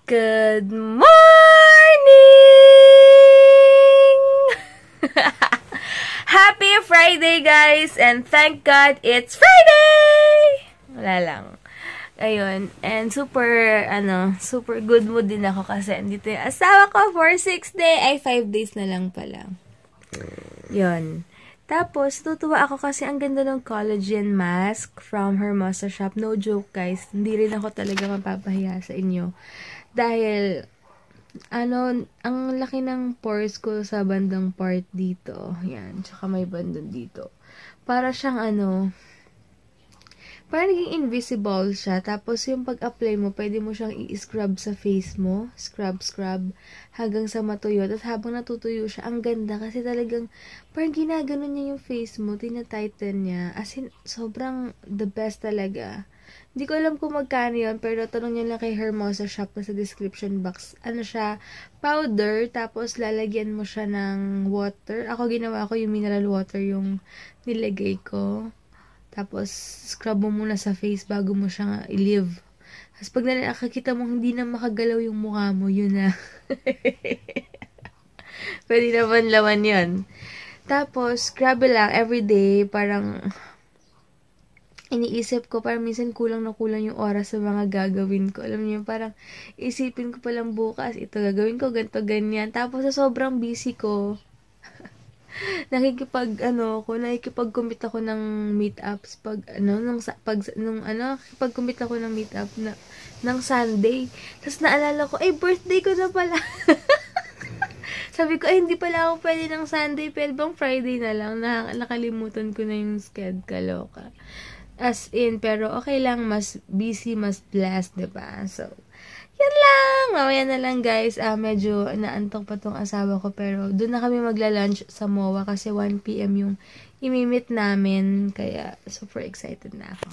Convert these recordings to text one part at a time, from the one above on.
Good morning! Happy Friday, guys! And thank God it's Friday! Wala lang. Ayun. And super good mood din ako kasi andito yung asawa ko for 6 days. 5 days na lang pala. Yun. Tapos, tutuwa ako kasi ang ganda ng collagen mask from Hermosa Shop. No joke, guys. Hindi rin ako talaga mapapahiya sa inyo. Dahil, ang laki ng pores ko sa bandang part dito. Yan. Tsaka may bandang dito. Para siyang parang naging invisible siya. Tapos, yung pag-apply mo, pwede mo siyang i-scrub sa face mo. Scrub, hanggang sa matuyo. Tapos, habang natutuyo siya, ang ganda. Kasi talagang, parang ginaganon niya yung face mo. Tina-tighten niya. As in, sobrang the best talaga. Hindi ko alam kung magkano yun. Pero, tanong niyo lang kay Hermosa Shop na sa description box. Ano siya? Powder. Tapos, lalagyan mo siya ng water. Ako, ginawa ko yung mineral water yung nilagay ko. Tapos, scrub mo muna sa face bago mo siya i-leave. Tapos, pag nakakita mo hindi na makagalaw yung mukha mo, yun na. Pwede naman lawan yun. Tapos, scrub lang everyday. Parang, iniisip ko, parang minsan kulang na kulang yung oras sa mga gagawin ko. Alam niyo, parang isipin ko palang bukas, ito gagawin ko, ganito, ganyan. Tapos, sa sobrang busy ko, nakikipag-commit ako ng meetups nakikipag-commit ako ng meetup ng Sunday. Tapos naalala ko, birthday ko na pala. Sabi ko, hindi pala ako pwede ng Sunday, pwede bang Friday na lang? Nakalimutan ko na yung schedule, kaloka. As in, pero okay lang, mas busy, mas blessed, diba? So, yan lang. Mamaya na lang, guys. Medyo naantok pa tong asawa ko. Pero, doon na kami magla-lunch sa MOA kasi 1 PM yung imimit namin. Kaya, super excited na ako.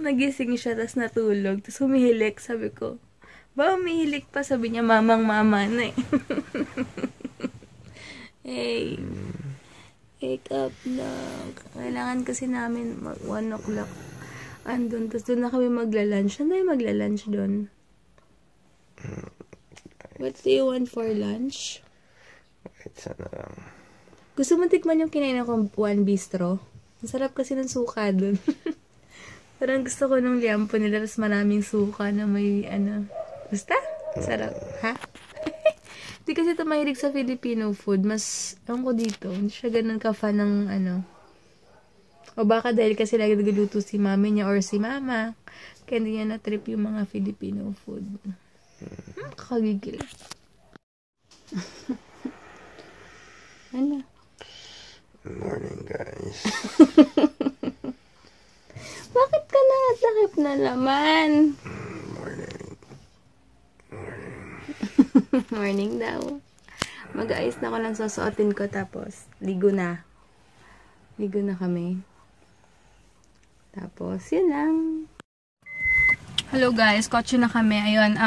Nagising siya, tas natulog. Tas humihilik. Sabi ko, ba humihilik pa? Sabi niya, mamang-mama na eh. Hey. Wake up na. Kailangan kasi namin 1 o'clock. Andun. Tapos doon na kami magla-lunch. Saan tayo magla-lunch doon? What do you want for lunch? Wait, sana lang. Gusto mo tikman yung kinain ko One Bistro? Ang sarap kasi ng suka doon. Parang gusto ko nung liampo nila. Tapos maraming suka na may Gusta? Sarap. Ha? Hindi kasi ito mahilig sa Filipino food. Mas, ko dito. Hindi siya ganun ka-fan ng O baka dahil kasi lagi nagluluto si mami niya or si mama. Kaya hindi niya na-trip yung mga Filipino food. Kakagigil. Ano? Good morning, guys. Bakit ka nakasakip na naman? Morning. Morning daw. Mag-aayos na ko lang susuotin ko tapos ligo na. Ligo na kami. Tapos, yun lang. Hello guys, kotse na kami. Ayun,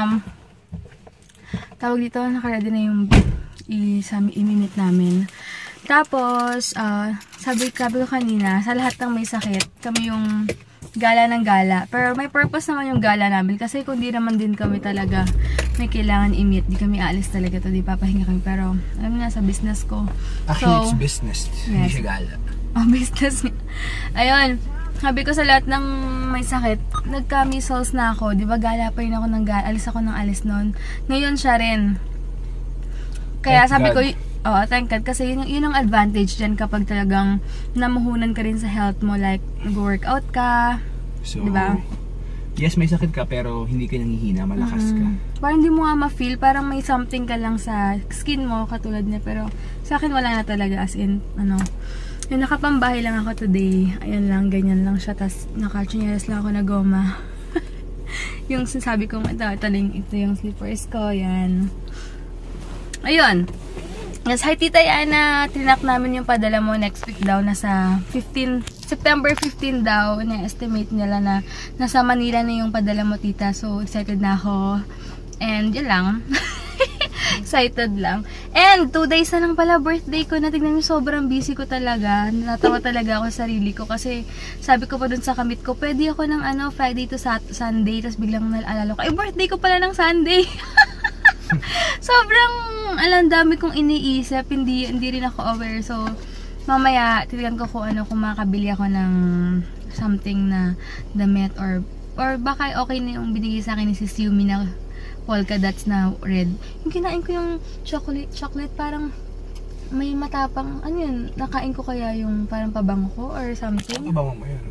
tawag dito, nakaready na yung imimit namin. Tapos, sabi ko kanina, sa lahat ng may sakit, kami yung gala ng gala. Pero may purpose naman yung gala namin. Kasi kung di naman din kami talaga may kailangan i-meet, di kami aalis talaga to, di papahinga kami. Pero, alam mo na, sa business ko. Actually, it's business. Hindi siya gala. Business. Ayun. Sabi ko sa lahat ng may sakit, nagka-measles na ako. Di ba gala pa rin ako ng gala. Alis ako ng alis noon. Ngayon siya rin. Kaya Thank sabi God. ko, thank God. Kasi yun ang advantage dyan kapag talagang namuhunan ka rin sa health mo. Like, nag-workout ka. So, di ba? Yes, may sakit ka pero hindi ka nanghihina. Malakas ka. Parang hindi mo nga ma-feel. Parang may something ka lang sa skin mo katulad niya. Pero sa akin wala na talaga. As in, yung nakapambahay lang ako today. Ayan lang, ganyan lang siya. Tapos, naka-chinelas lang ako na goma. Yung sinasabi ko, ito yung slippers ko. Yan. Ayun. Yes, hi Tita Yana. Trinak namin yung padala mo next week daw. Nasa September 15 daw. Na-estimate nila na nasa Manila na yung padala mo, Tita. So, excited na ako. And, yun lang. Excited lang. And 2 days na lang pala birthday ko. Natignan niyo, sobrang busy ko talaga. Natawa talaga ako sa sarili ko. Kasi sabi ko pa dun sa kamit ko, pwede ako ng Friday to Sunday. Tapos biglang naalala ko, birthday ko pala ng Sunday. Sobrang, dami kong iniisip. Hindi rin ako aware. So, mamaya, titigan ko kung makakabili ako ng something na damit or baka okay na yung binigay sa akin ni Sis Yumi na polka dots na red. Yung kinain ko yung chocolate parang may matapang, yun, nakain ko kaya yung parang pabango ko or something. Pabango mo yan.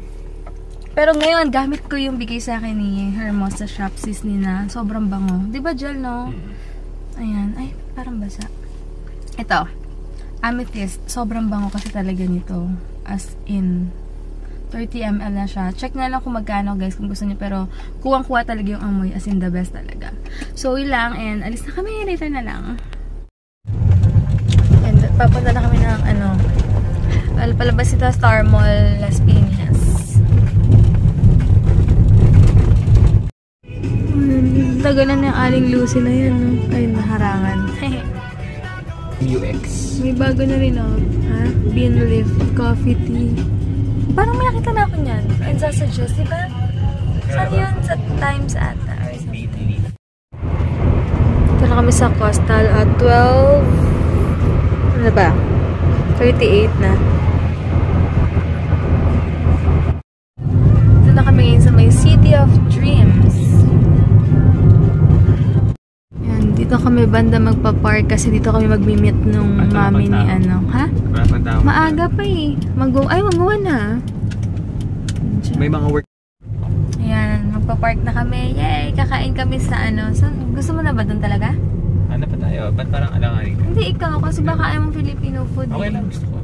Pero ngayon, gamit ko yung bigay sa akin ni Hermos sa shop, sis Nina. Sobrang bango. Diba gel, no? Ayan. Ay, parang basa. Ito. Amethyst. Sobrang bango kasi talaga nito. As in 30 ml na siya. Check na lang kung magkano guys kung gusto niyo. Pero kuwang-kuha talaga yung amoy. As in the best talaga. So yun lang. And alis na kami. Later na lang. And papunta na kami ng palabas ito Star Mall Las Piñas. Tagalan ng Aling Lucy na yan. Ay, naharangan. UX. May bago na rin ha? Bean Lift Coffee Tea. Parang may nakita na ako niyan. And sasuggest, diba? Saan yun? Sa Times ata. Ito na kami sa Coastal at 12... Ano ba? 38 na. Ito na kami ngayon sa may City of Dreams. Yan, dito kami banda magpa-park kasi dito kami magmi-meet nung mami ni ha? Maaga pa eh. Magawa na. May mga work. Ayan, magpa-park na kami. Yay! Kakain kami sa gusto mo na ba doon talaga? Ano pa tayo? Ba't parang alanganin ka? Hindi, ikaw. Kasi baka ayaw mong Filipino food. Okay lang, gusto ko.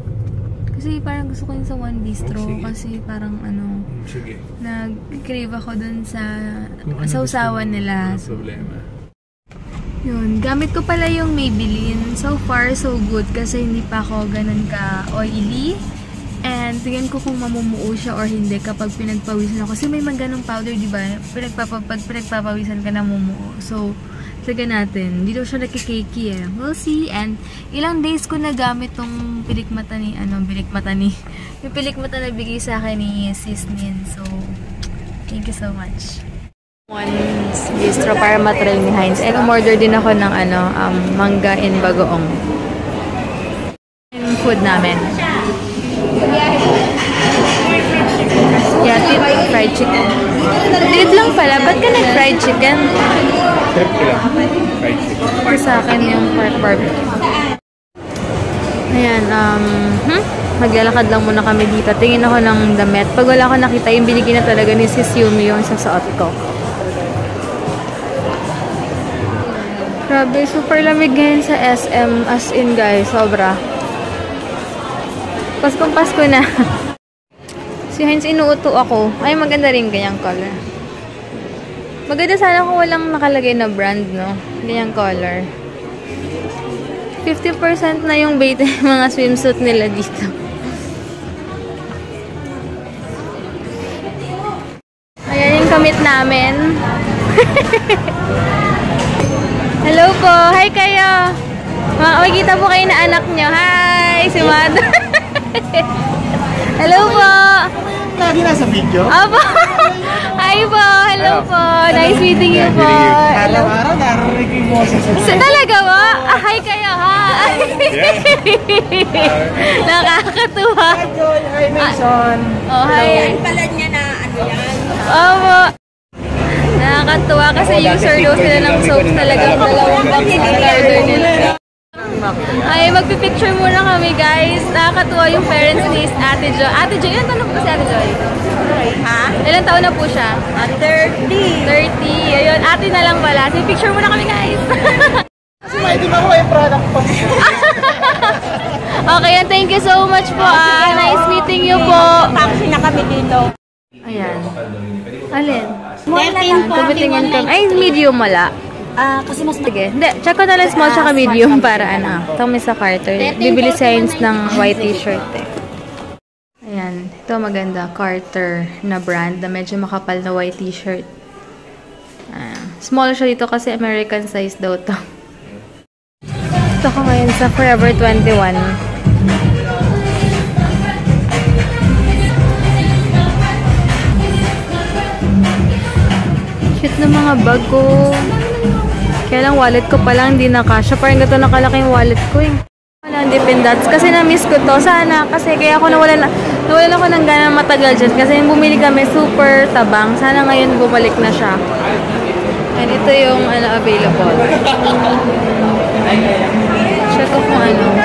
Kasi parang gusto ko yun sa One Bistro. Kasi parang Sige. nag-crave ako doon sa usawan nila. Walang problema. Yun, gamit ko pala yung Maybelline. So far, so good. Kasi hindi pa ako ganun ka-oily. And tingnan ko kung mamumuo siya or hindi kapag pinagpawisan ako. Kasi may ganung powder, di ba? Pag pinagpapawisan ka na mumuo. So, taga natin. Dito siya nakikakey eh. We'll see. And ilang days ko nagamit tong pilikmata ni, yung pilikmata na bigay sa akin ni Sis Nin. So, thank you so much. One bistro para matry ni Heinz. And umorder din ako ng mangga in bagoong. Yung food namin. Yeah, fried chicken. Tit lang pala. Ba't ka nag-fried chicken? Trip ko lang. Fried chicken. Or sa akin yung pork barbecue. Ayan, maglalakad lang muna kami dito. Tingin ako ng damit. Pag wala ko nakita, yung binigyan na talaga ni Sis Yumi yung sa suot ko. Grabe, super lamig ngayon sa SM. As in, guys, sobra. Paskong-pasko na. Si Heinz, inuuto ako. Ay, maganda rin ganyang color. Maganda sana kung walang nakalagay na brand, no? Ganyang color. 50% na yung bait mga swimsuit nila dito. Ayan yung kamit namin. Hello po! Hi kayo! Makikita po kayo na anak nyo. Hi! Si Mad. Hello po! Lagi nasa video? Apo! Hi po! Hello po! Nice meeting you po! Araw-araw narinig yung boses mo. Talaga po? Hi kayo ha! Nakakatuwa! Hi Joy! Hi Mason! Oh, hi! Yan pala niya na yan. Opo! Nakakatuwa kasi user daw sila ng soap talagang dalawang box ang order nila. Ay, magpipicture muna kami guys. Nakakatuwa yung parents ni Ate Joy. Ate Joy, ilan taon na po si Ate Joy? Ha? Ilan taon na po siya? 30. 30. Ayun, ate na lang pala. So, picture muna kami guys. Kasi may di makuha yung product pa. Okay, and thank you so much po. Nice meeting you po. Taxi na kami dito. Ayan. Alin? 13 po. Tumitingin kami. Ay, medium wala. Kasi mas Sige. Hindi, check ko na lang small tsaka medium para Ito may sa Carter. Bibili Heinz ng white t-shirt eh. Ayan. Ito maganda. Carter na brand na medyo makapal na white t-shirt. Small siya dito kasi American size daw to. Nandito ko ngayon sa Forever 21. Cute na mga bag ko. Kaya lang wallet ko palang hindi nakasya. Parang gato nakalaki yung wallet ko eh. Wala ang Dippin' Dots. Kasi na-miss ko to. Sana. Kasi kaya ako nawalan ako ng gana matagal dyan. Kasi yung bumili kami super tabang. Sana ngayon bumalik na siya. And ito yung available. Check ko kung ano.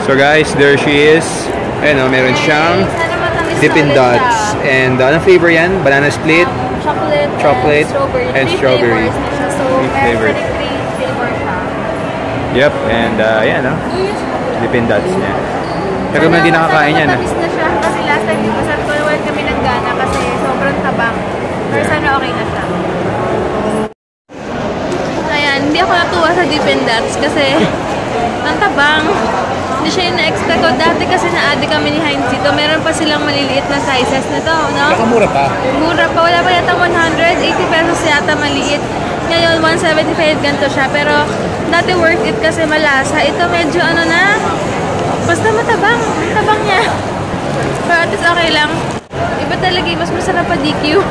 So guys, there she is. Ayun, meron siyang Dippin' Dots. And anong flavor yan? Banana split? Chocolate, and strawberry. So, Flavored. 3 flavor siya. Yep, and yan, Dippin' Dots niya. Pero hindi nakakain yan. Matamis na siya kasi last time dito sabi ko nawalan kami ng gana kasi sobrang tabang. Pero sana okay na siya. Ayan, hindi ako natuwa sa Dippin' Dots kasi ang tabang. Hindi siya yung na-expect ko. Dati kasi na-addi kami ni Heinz dito. Meron pa silang maliliit na sizes na to, no? Nakamura pa. Mura pa. Wala pa yata 180 pesos yata maliit. Ngayon, 175 ganito siya. Pero dati worth it kasi malasa. Ito medyo ano na, basta matabang. Tabang niya. Pero at least okay lang. Iba talaga, mas masarap pa DQ.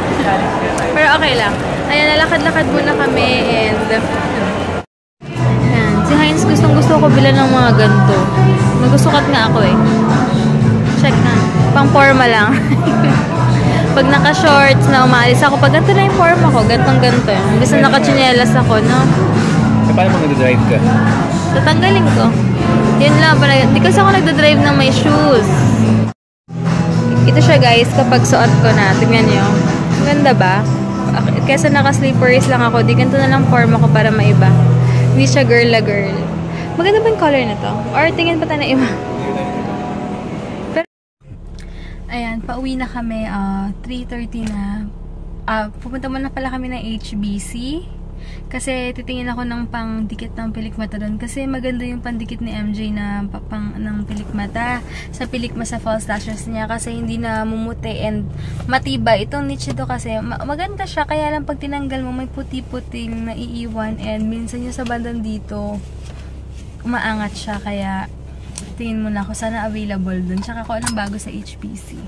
Pero okay lang. Ayan, nalakad-lakad muna kami and ayan, si Heinz gusto ko bilan ng mga ganito. Magsusukat nga ako eh. Check na. Pang forma lang. Pag naka-shorts na umalis ako, pag ganito na yung forma ko, gantong-ganto. Imbis na naka-chinelas ako, no? E paano mag-drive ka? Tatanggalin ko. Yun lang. Hindi kasi ako nagda-drive ng may shoes. Ito siya guys, kapag suot ko na. Tingnan nyo. Ganda ba? Kesa naka-slippers lang ako, di ganito na lang forma ko para maiba. Hindi siya girl na girl. Maganda ba yung color na to? Or tingin pa tayo na iba? Pero, ayan, pauwi na kami. 3:30 na. Pupunta muna pala kami ng HBC. Kasi titingin ako ng pang-dikit ng pilikmata doon. Kasi maganda yung pandikit ni MJ na ng pilikmata. Sa pilikma sa false lashes niya. Kasi hindi na mumuti and matibay. Itong niche ito kasi maganda siya. Kaya lang pag tinanggal mo may puti-puting naiiwan. And minsan yung sa bandang dito umaangat siya. Kaya tingin muna ako sana available doon. Tsaka ko anong bago sa HBC.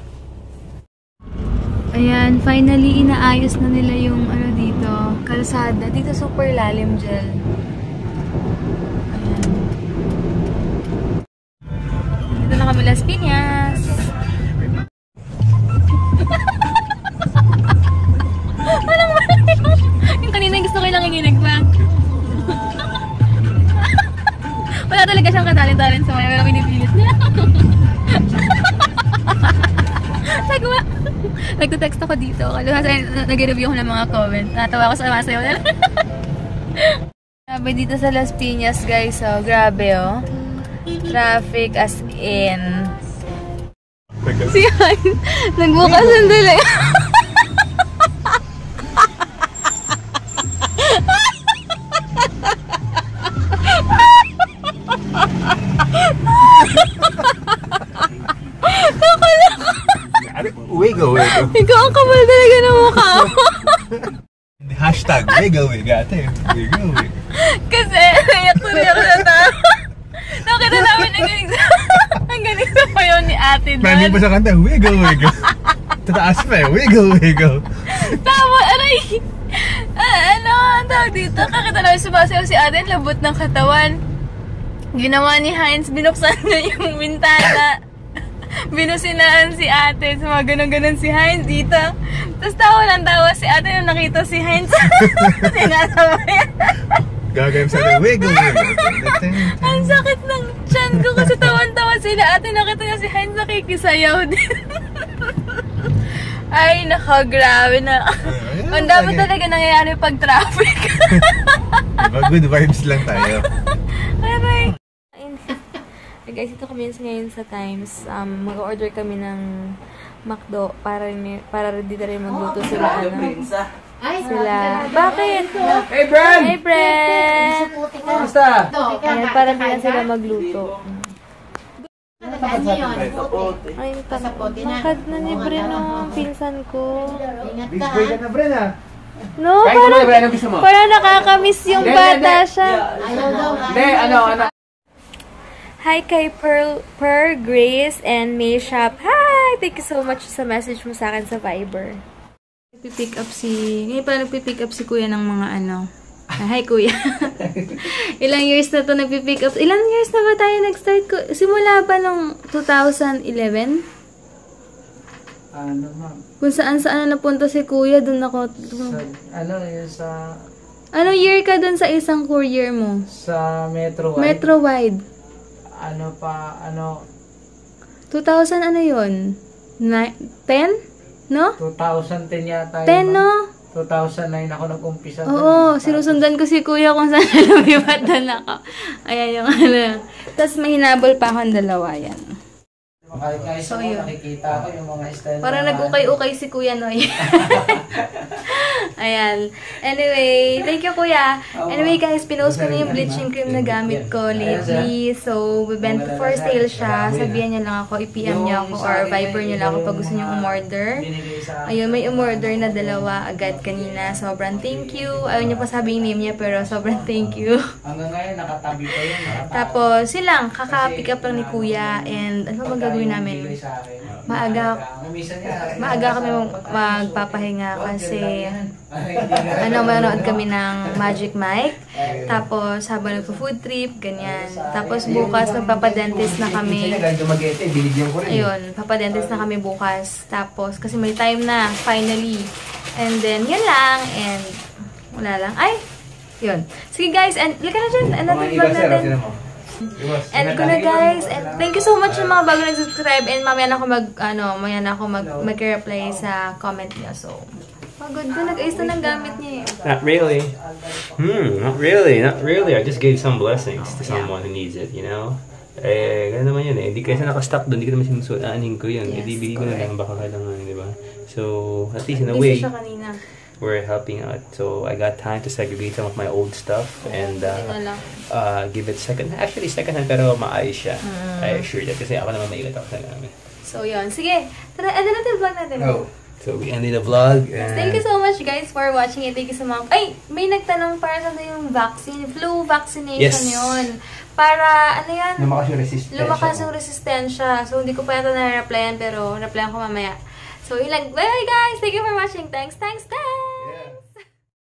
Ayan, finally inaayos na nila yung ano dito, kalsada. Dito super lalim gel. Ayan. Dito na kami Las Piñas. Anong mali? Yung kanina gusto ko lang inginig pa. Wala talaga siyang katalent-talent sa mga pero pinipilit niya. Sagwa! Nagte-text ako dito. Nag-review ko ng mga comment. Natawa ko sa mga sayo. Grabe dito sa Las Piñas, guys. So, grabe, oh. Traffic as in. Si Han, nagbukas sandali. Wiggle. Ikaw ang kapal talaga ng mukha mo. Hashtag wiggle. Ate. Wiggle. Kasi, nayak na tao. Nakita namin ang galing sa payo ni ate doon. Nandun pa sa kanta, wiggle. Tataas pa eh, wiggle. Tama, aray. Ano, ang tawag dito? Kakita namin sumasayaw si ate, labot ng katawan. Ginawa ni Heinz, binuksan na yung bintana. Binusinaan si ate, so mga ganun-ganun si Heinz dito. Tapos tawa si ate nung nakita si Heinz. Sinasabay. Gagawin sa atin, wiggle. Ang sakit ng tiyan ko kasi tawan-tawa sila. Ate, nakita niya si Heinz nakikisayaw din. Ay, nakagrabe na. Ang dami talaga nangyayari pag traffic. Good vibes lang tayo. Aray. Guys, ito kami ngayon sa Times. Mag-order kami ng McDo para dito rin magluto sila. Bakit? Hey, Bren! Hey, Bren! Kamusta? Ayan, para din sila magluto. Ay, takad na ni Bren ang pinsan ko. Big boy ka na, Bren, ah. No, Kain ka muna, anong gusto mo? parang nakakamiss yung bata siya. Hindi, ano. Hi kay Pearl, Grace, and May Shop. Hi! Thank you so much sa message mo sa akin sa Viber. Ngayon pala nagpipick up si Kuya ng mga ano. Hi Kuya. Ilang years na to nagpipick up? Ilang years na ba tayo nag-start? Simula ba nung 2011? Ano ma'am? Kung saan napunta si Kuya, dun ako. Yun sa... Anong year ka dun sa isang courier mo? Sa Metro Wide. Metro Wide. 2000 ano yun? 10? No? 2010 yata 10 no? 2009 ako nag-umpisa. Oo, sinusundan ko si Kuya kung saan lumipat doon ako. Ayan yung ano. Tapos may hinabol pa akong dalawa yan. Kahit nga isa mo, nakikita ko yung mga style. Parang nag-ukay-ukay si Kuya Noy. Ayan. Anyway, thank you Kuya. Anyway guys, pinost ko na yung bleaching cream na gamit ko lately. So, went for sale siya. Sabihan niyo lang ako, i-PM niyo ako or Viber niyo lang ako pag gusto niyo umorder. Ayun, may umorder na dalawa agad kanina. Sobrang thank you. Ayaw niyo pa sabihin name niya pero sobrang thank you. Hanggang ngayon, nakatabi ko yun. Tapos, silang, kaka-pick up lang ni Kuya. And ano bang gagawin namin? Maaga kami magpapahinga kasi manonood kami ng Magic Mike. Tapos habang nagpo-food trip, ganyan. Tapos bukas magpapadentist na kami. Ayun, papadentist na kami bukas. Tapos kasi may time na, finally. And then, yun lang. And wala lang. Ay! Yun. Sige guys, and lika na dyan. Another vlog natin. And ko na guys, and thank you so much sa mga bago nag-subscribe, and mamaya na ako mag-reply sa comment niya. So, pagod na, nag-ayos na ng gamit niya eh. Not really. Not really. I just gave some blessings to someone who needs it, you know? Gano'n naman yun eh. Hindi kasi nakastock doon, hindi ko naman sinusuanin ko yun. Yes, Ibigay ko na lang baka kailangan, di ba? So, at least in a way, siya kanina. we're helping out. So I got time to segregate some of my old stuff and give it second hand pero maayos siya. I assure that kasi ako naman mailit ako sa gamit. So yun, sige. Tara, end natin yung vlog natin. So we ended the vlog. And thank you so much guys for watching it. Thank you so much. Ay, may nagtanong para sa yung vaccine, flu vaccination yun. Para, ano yan? Lumakas yung resistensya. So hindi ko pa yata na-replyan pero replyan ko mamaya. So, bye guys! Thank you for watching. Thanks!